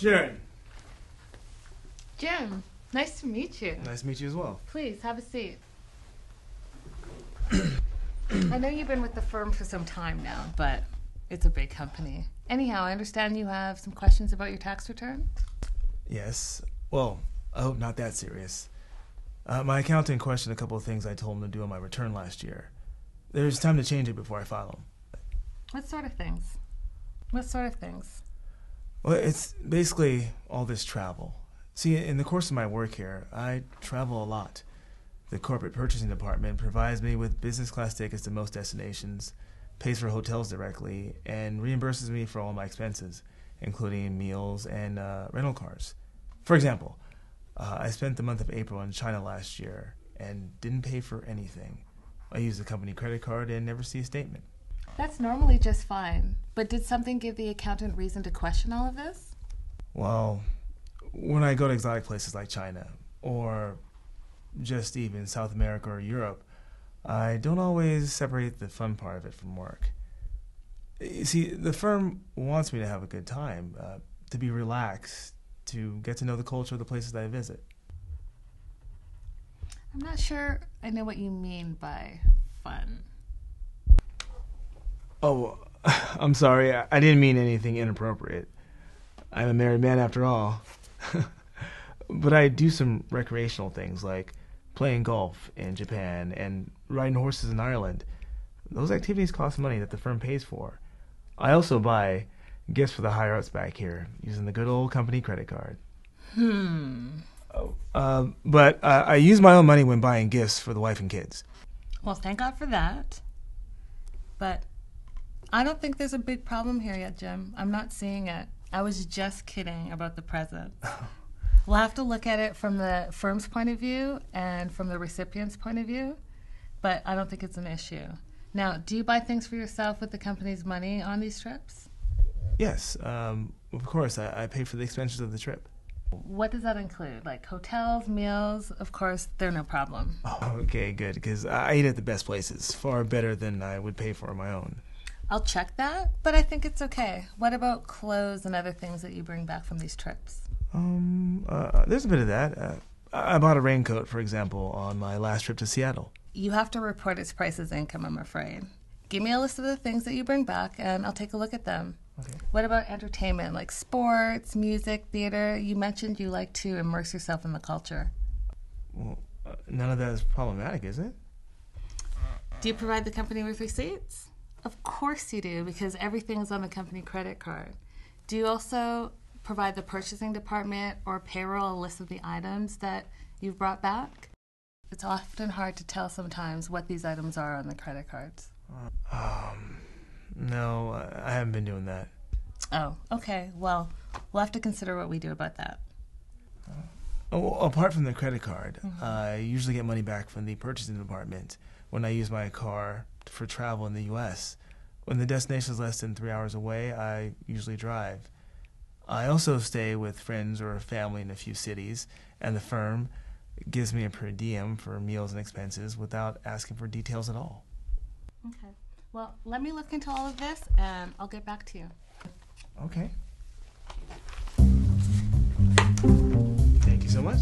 Sharon. Jim, nice to meet you. Nice to meet you as well. Please, have a seat. I know you've been with the firm for some time now, but it's a big company. Anyhow, I understand you have some questions about your tax return? Yes. Well, I hope not that serious. My accountant questioned a couple of things I told him to do on my return last year. There's time to change it before I file them. What sort of things? What sort of things? Well, it's basically all this travel. See, in the course of my work here, I travel a lot. The corporate purchasing department provides me with business class tickets to most destinations, pays for hotels directly, and reimburses me for all my expenses, including meals and rental cars. For example, I spent the month of April in China last year and didn't pay for anything. I used the company credit card and never see a statement. That's normally just fine, but did something give the accountant reason to question all of this? Well, when I go to exotic places like China, or just even South America or Europe, I don't always separate the fun part of it from work. You see, the firm wants me to have a good time, to be relaxed, to get to know the culture of the places that I visit. I'm not sure I know what you mean by fun. Oh, I'm sorry. I didn't mean anything inappropriate. I'm a married man after all. But I do some recreational things like playing golf in Japan and riding horses in Ireland. Those activities cost money that the firm pays for. I also buy gifts for the higher-ups back here using the good old company credit card. But I use my own money when buying gifts for the wife and kids. Well, thank God for that. But I don't think there's a big problem here yet, Jim. I'm not seeing it. I was just kidding about the present. We'll have to look at it from the firm's point of view and from the recipient's point of view, but I don't think it's an issue. Now, do you buy things for yourself with the company's money on these trips? Yes, of course. I pay for the expenses of the trip. What does that include? Like hotels, meals? Of course, they're no problem. Oh, okay, good, because I eat at the best places, far better than I would pay for on my own. I'll check that, but I think it's okay. What about clothes and other things that you bring back from these trips? There's a bit of that. I bought a raincoat, for example, on my last trip to Seattle. You have to report its price as income, I'm afraid. Give me a list of the things that you bring back, and I'll take a look at them. Okay. What about entertainment, like sports, music, theater? You mentioned you like to immerse yourself in the culture. Well, none of that is problematic, is it? Do you provide the company with receipts? Of course you do, because everything is on the company credit card. Do you also provide the purchasing department or payroll a list of the items that you've brought back? It's often hard to tell sometimes what these items are on the credit cards. No, I haven't been doing that. Oh, okay. Well, we'll have to consider what we do about that. Apart from the credit card, I usually get money back from the purchasing department when I use my car for travel in the U.S. When the destination is less than 3 hours away, I usually drive. I also stay with friends or family in a few cities, and the firm gives me a per diem for meals and expenses without asking for details at all. Okay. Well, let me look into all of this, and I'll get back to you. Okay. Thank you so much.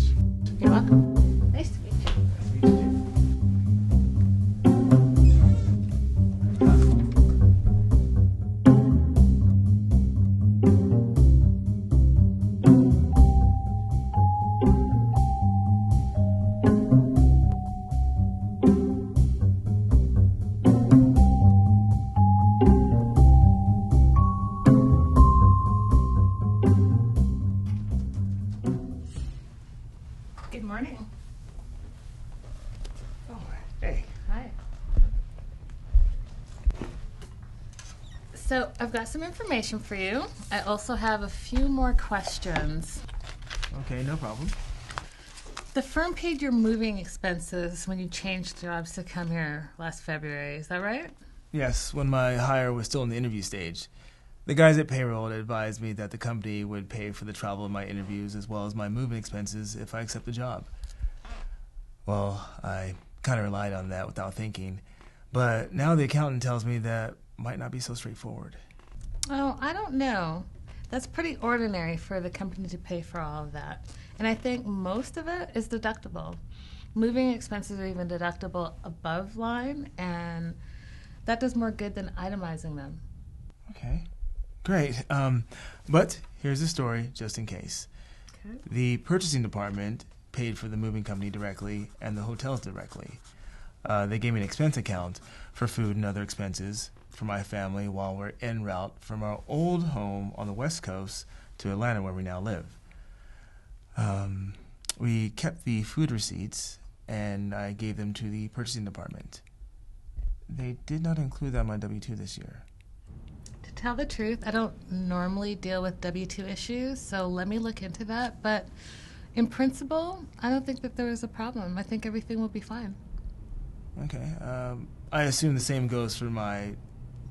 You're welcome. Nice to meet you. Nice to meet you, too. Good morning. Oh, hey. Hi. So I've got some information for you. I also have a few more questions. Okay, no problem. The firm paid your moving expenses when you changed jobs to come here last February. Is that right? Yes, when my hire was still in the interview stage. The guys at payroll had advised me that the company would pay for the travel of my interviews as well as my moving expenses if I accept the job. Well, I kind of relied on that without thinking. But now the accountant tells me that might not be so straightforward. Oh, I don't know. That's pretty ordinary for the company to pay for all of that. And I think most of it is deductible. Moving expenses are even deductible above line, and that does more good than itemizing them. Okay, great. But here's the story, just in case. Okay. The purchasing department paid for the moving company directly and the hotels directly. They gave me an expense account for food and other expenses for my family while we're en route from our old home on the West Coast to Atlanta, where we now live. We kept the food receipts, and I gave them to the purchasing department. They did not include that on my W-2 this year. To tell the truth, I don't normally deal with W-2 issues, so let me look into that. But in principle, I don't think that there is a problem. I think everything will be fine. Okay. I assume the same goes for my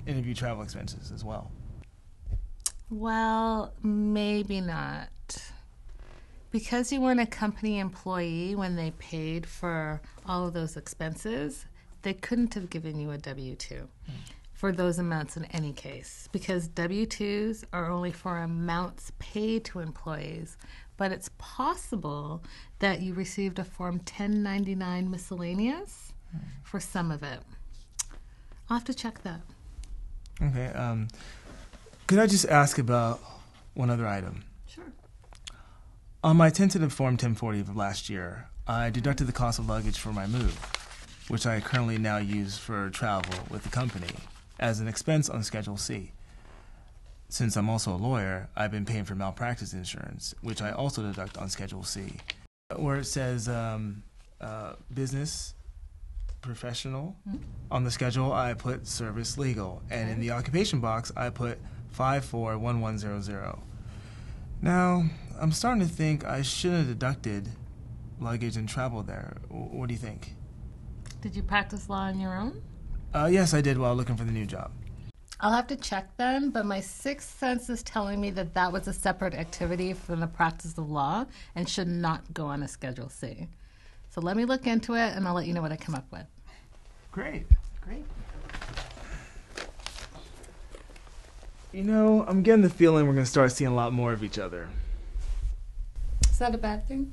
interview travel expenses as well. Well, maybe not. Because you weren't a company employee when they paid for all of those expenses, they couldn't have given you a W-2 for those amounts in any case, because W-2s are only for amounts paid to employees. But it's possible that you received a Form 1099 miscellaneous for some of it. I'll have to check that. Okay. Could I just ask about one other item? Sure. On my tentative Form 1040 of last year, I deducted the cost of luggage for my move, which I currently now use for travel with the company, as an expense on Schedule C. Since I'm also a lawyer, I've been paying for malpractice insurance, which I also deduct on Schedule C, where it says business, professional. On the schedule, I put service legal, and in the occupation box, I put 541100. Now, I'm starting to think I should have deducted luggage and travel there. What do you think? Did you practice law on your own? Yes, I did while looking for the new job. I'll have to check then, but my sixth sense is telling me that that was a separate activity from the practice of law and should not go on a Schedule C. So let me look into it, and I'll let you know what I come up with. Great. Great. You know, I'm getting the feeling we're going to start seeing a lot more of each other. Is that a bad thing?